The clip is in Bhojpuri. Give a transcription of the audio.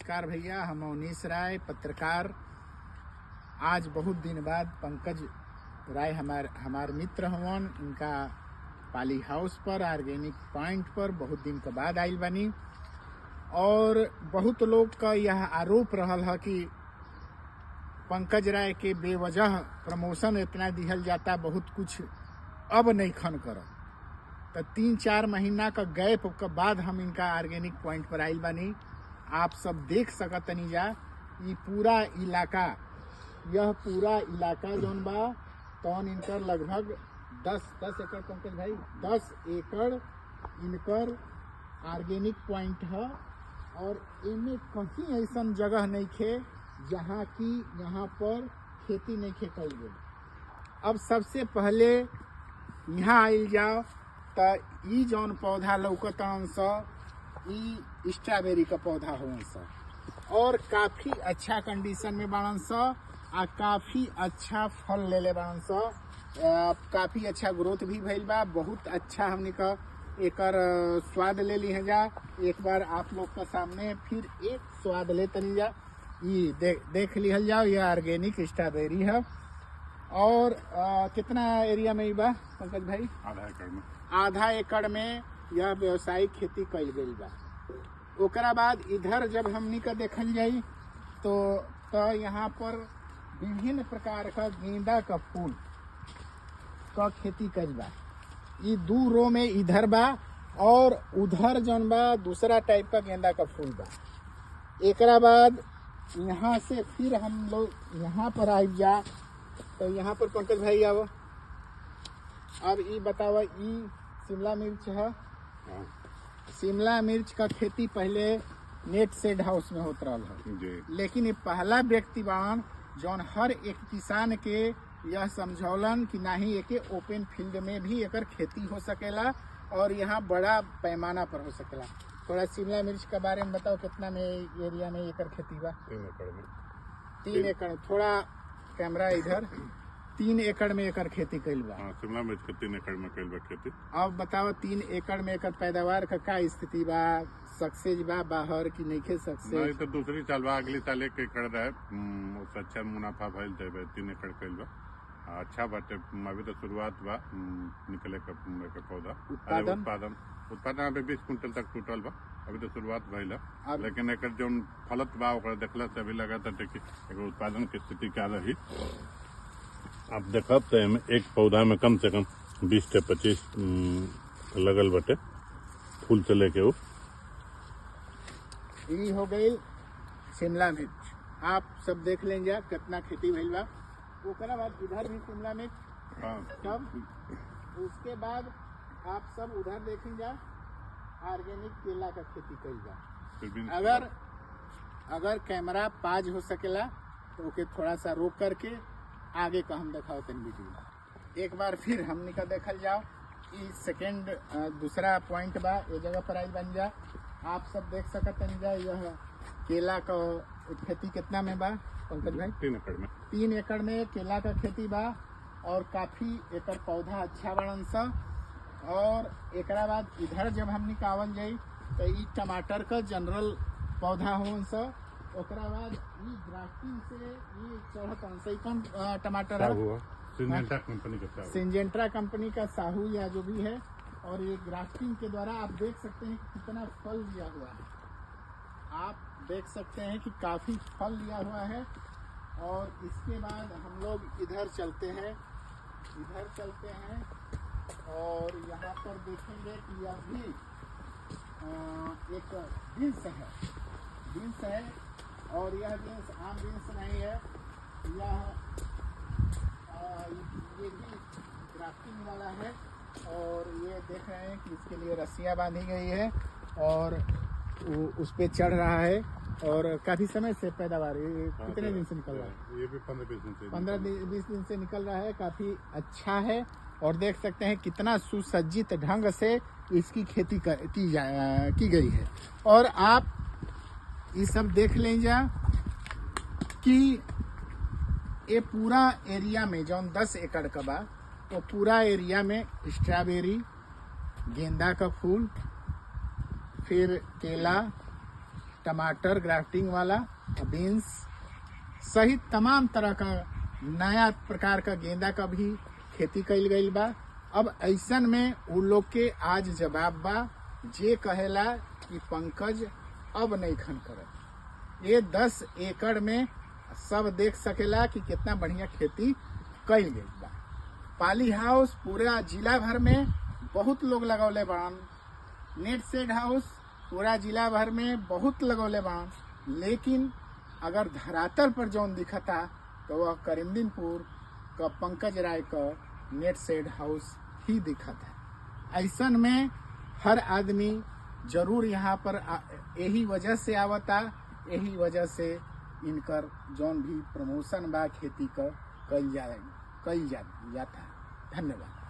नमस्कार भैया, हम अवनीश राय पत्रकार। आज बहुत दिन बाद पंकज राय हमार मित्र हवन, इनका पाली हाउस पर ऑर्गेनिक पॉइंट पर बहुत दिन के बाद आइल बनी। और बहुत लोग का यह आरोप रहल है कि पंकज राय के बेवजह प्रमोशन इतना दिहल जाता, बहुत कुछ अब नहीं खन कर। तो 3-4 महीना का गैप के बाद हम इनका ऑर्गेनिक पॉइंट पर आइल बानी। आप सब देख सकतनी जा, ये पूरा इलाका, यह पूरा इलाका जौन बा तौन इनकर लगभग 10 एकड़, पंकज भाई 10 एकड़ इनकर ऑर्गेनिक पॉइंट है। और इनमें कहीं ऐसा जगह नहीं खे जहाँ की यहाँ पर खेती नहीं खे कल गई। अब सबसे पहले यहाँ आइल जाओ तो ई जौन पौधा लौकतन स ई स्ट्रॉबेरी का पौधा होवन स, और काफ़ी अच्छा कंडीशन में बाड़न स आ काफ़ी अच्छा फल ले ले बाड़न स। काफ़ी अच्छा ग्रोथ भी भइल बा। बहुत अच्छा हमने का एकर स्वाद ले ली है जा। एक बार आप लोग का सामने फिर एक स्वाद ले तनी जा, ये देख लिहल जाओ। ये ऑर्गेनिक स्ट्रॉबेरी है। और कितना एरिया में बा पंकज भाई? आधा एकड़ में यह व्यावसायिक खेती कईल गई बा। ओकरा बाद इधर जब हमनी का देखल जाई तो यहाँ पर विभिन्न प्रकार का गेंदा का फूल का खेती कईल बा। ये 2 रो में इधर बा और उधर जौन बा दूसरा टाइप का गेंदा का फूल बा। एकरा बाद यहाँ से फिर हम लोग यहाँ पर आई जा तो यहाँ पर पंकज भाई आओ। अब ये बतावा, ये शिमला मिर्च है। शिमला मिर्च का खेती पहले नेट सेड हाउस में होता रहा है, लेकिन ये पहला व्यक्ति बान जौन हर एक किसान के यह समझौलन कि नहीं एके ओपन फील्ड में भी एकर खेती हो सकेला और यहाँ बड़ा पैमाना पर हो सकेला। थोड़ा शिमला मिर्च के बारे में बताओ, कितना में एरिया में एकर खेती बा? 3 एकड़ में। 3 एकड़। थोड़ा कैमरा इधर। 3 एकड़ में एकर खेती कईल बा। शिमला मिर्च के 3 एकड़ में कईल बा खेती। अब बताओ 3 एकड़ में एकर पैदावार का स्थिति बा? सक्सेस बा बाहर की नहीं खे सक्सेस? नहीं तो दूसरी साल बा, अगली साल 1 एकड़ रहे, उससे अच्छा मुनाफा भइल देबे। 3 एकड़ कईल बा। अच्छा बाटे। अभी तो शुरुआत बा निकले का पौधा। उत्पादन अभी 20 कुंटल तक टूटल बा। अभी तो शुरुआत भइल है, लेकिन एकर जौन फलत बा ओकरा देखला से अभी लगा था कि एकर उत्पादन की स्थिति क्या रही। आप देखब तो एक पौधा में कम से कम 20 से 25 लगल बटे फूल से लेके वो। ये हो गई शिमला मिर्च। आप सब देख लेंगे कितना खेती भइल बा। ओकरा बाद इधर भी शिमला मिर्च। तब उसके बाद आप सब उधर देखेंगे ऑर्गेनिक केला का खेती कईल बा। अगर कैमरा पाज हो सकेला तो ओके थोड़ा सा रोक करके आगे का हम दिखाओ तन वीडियो। एक बार फिर हमने का देखल जाओ कि सेकेंड दूसरा पॉइंट बा। ये जगह पर आई बन जा, आप सब देख सकतन जा। यह केला का खेती कितना में बा पंकज भाई? 3 एकड़ में। 3 एकड़ में केला का खेती बा और काफी एकर पौधा अच्छा बड़न सा। और एकरा बाद इधर जब हमने कावल जाई तो ये टमाटर का जनरल पौधा होन सा। ओकरा बाद ये ग्राफ्टिंग से ये चढ़त से कौन टमाटर है? सिंजेंट्रा कंपनी का साहू या जो भी है। और ये ग्राफ्टिंग के द्वारा आप देख सकते हैं कि कितना फल लिया हुआ है। आप देख सकते हैं कि काफी फल लिया हुआ है। और इसके बाद हम लोग इधर चलते हैं और यहाँ पर देखेंगे कि अभी एक बीन्स है। और यह बीन्स आम बीन्स नहीं है, ये भी ग्राफ्टिंग वाला है। और ये देख रहे हैं कि इसके लिए रस्सियाँ बांधी गई है और उस पे चढ़ रहा है। और काफी समय से पैदावार कितने दिन से निकल रहा है? ये भी 15-20 दिन से निकल रहा है। काफी अच्छा है। और देख सकते हैं कितना सुसज्जित ढंग से इसकी खेती की गई है। और आप ये सब देख लीजिए कि ये पूरा एरिया में जो 10 एकड़ का बा, तो पूरा एरिया में स्ट्रॉबेरी, गेंदा का फूल, फिर केला, टमाटर ग्राफ्टिंग वाला, बीन्स सहित तमाम तरह का नया प्रकार का गेंदा का भी खेती कईल गईल बा। अब ऐसन में उ लोग के आज जवाब बा, जे कहेला कि पंकज अब नहीं खन करत। ये 10 एकड़ में सब देख सकेला कि कितना बढ़िया खेती कईल गईल बा। पाली हाउस पूरा जिला भर में बहुत लोग लगौले बान, नेट शेड हाउस पूरा जिला भर में बहुत लगौले बान, लेकिन अगर धरातल पर जौन दिखता तो वह करीमदीनपुर का पंकज राय का नेट शेड हाउस ही दिखत है। ऐसन में हर आदमी जरूर यहाँ पर यही वजह से आवता, यही वजह से इनकर जौन भी प्रमोशन बा खेती का कईल जाता है। धन्यवाद।